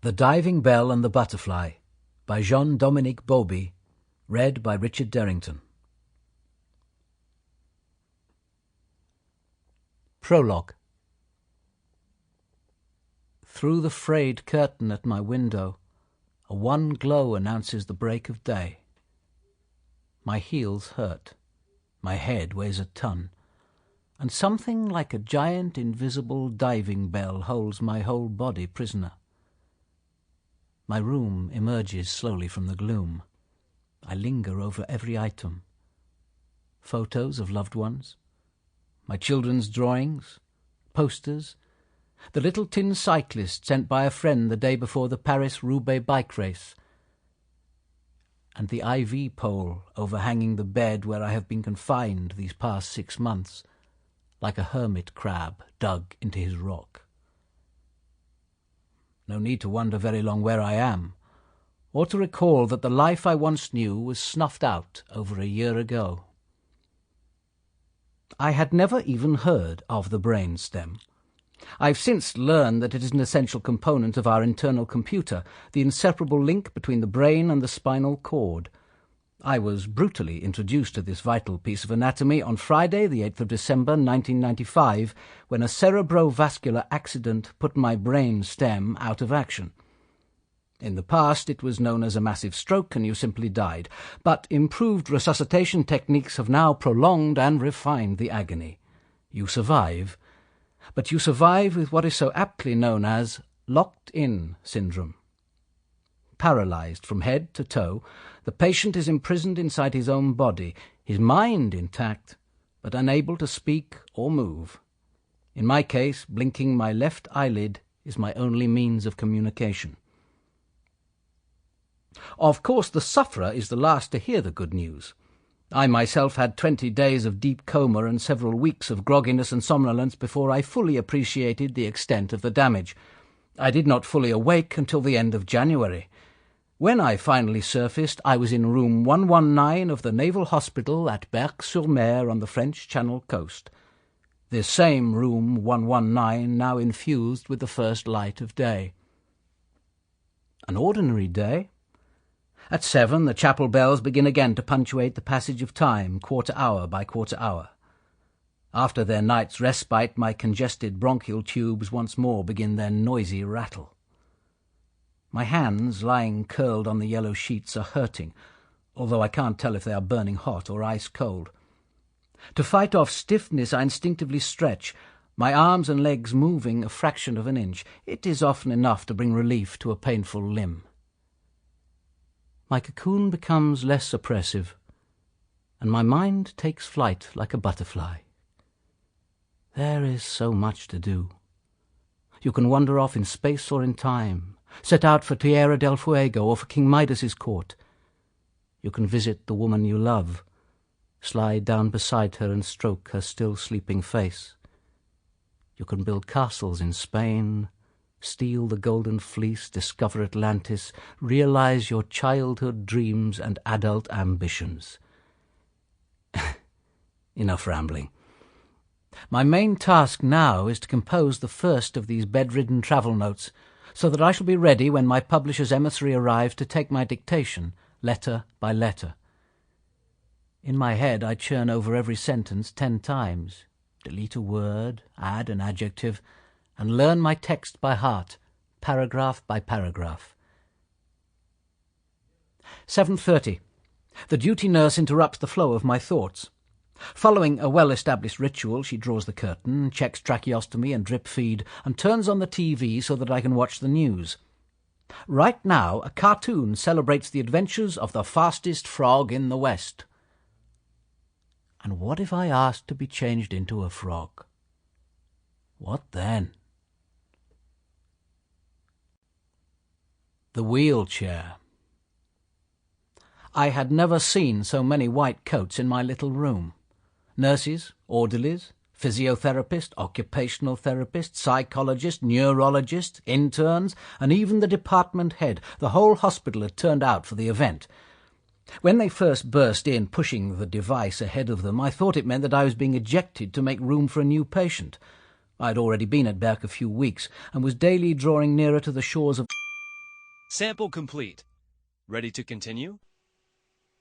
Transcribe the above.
The Diving Bell and the Butterfly by Jean-Dominique Bauby, read by Richard Derrington. Prologue. Through the frayed curtain at my window, a wan glow announces the break of day. My heels hurt, my head weighs a ton, and something like a giant invisible diving bell holds my whole body prisoner. My room emerges slowly from the gloom. I linger over every item. Photos of loved ones, my children's drawings, posters, the little tin cyclist sent by a friend the day before the Paris-Roubaix bike race, and the IV pole overhanging the bed where I have been confined these past 6 months, like a hermit crab dug into his rock. No need to wonder very long where I am, or to recall that the life I once knew was snuffed out over a year ago. I had never even heard of the brain stem. I've since learned that it is an essential component of our internal computer, the inseparable link between the brain and the spinal cord. I was brutally introduced to this vital piece of anatomy on Friday, the 8th of December, 1995, when a cerebrovascular accident put my brain stem out of action. In the past, it was known as a massive stroke and you simply died, but improved resuscitation techniques have now prolonged and refined the agony. You survive, but you survive with what is so aptly known as locked-in syndrome. Paralyzed from head to toe, the patient is imprisoned inside his own body, his mind intact, but unable to speak or move. In my case, blinking my left eyelid is my only means of communication. Of course, the sufferer is the last to hear the good news. I myself had 20 days of deep coma and several weeks of grogginess and somnolence before I fully appreciated the extent of the damage. I did not fully awake until the end of January. When I finally surfaced, I was in room 119 of the Naval Hospital at Berck-sur-Mer on the French Channel coast. This same room 119 now infused with the first light of day. An ordinary day? At 7, the chapel bells begin again to punctuate the passage of time, quarter hour by quarter hour. After their night's respite, my congested bronchial tubes once more begin their noisy rattle. My hands, lying curled on the yellow sheets, are hurting, although I can't tell if they are burning hot or ice-cold. To fight off stiffness, I instinctively stretch, my arms and legs moving a fraction of an inch. It is often enough to bring relief to a painful limb. My cocoon becomes less oppressive, and my mind takes flight like a butterfly. There is so much to do. You can wander off in space or in time, set out for Tierra del Fuego or for King Midas's court. You can visit the woman you love, slide down beside her and stroke her still sleeping face. You can build castles in Spain, steal the Golden Fleece, discover Atlantis, realize your childhood dreams and adult ambitions. Enough rambling. My main task now is to compose the first of these bedridden travel notes, so that I shall be ready when my publisher's emissary arrives to take my dictation, letter by letter. In my head I churn over every sentence 10 times, delete a word, add an adjective, and learn my text by heart, paragraph by paragraph. 7:30. The duty nurse interrupts the flow of my thoughts. Following a well-established ritual, she draws the curtain, checks tracheostomy and drip feed, and turns on the TV so that I can watch the news. Right now, a cartoon celebrates the adventures of the fastest frog in the West. And what if I asked to be changed into a frog? What then? The wheelchair. I had never seen so many white coats in my little room. Nurses, orderlies, physiotherapist, occupational therapist, psychologist, neurologist, interns, and even the department head. The whole hospital had turned out for the event. When they first burst in, pushing the device ahead of them, I thought it meant that I was being ejected to make room for a new patient. I had already been at Berck a few weeks, and was daily drawing nearer to the shores of Sample complete. Ready to continue?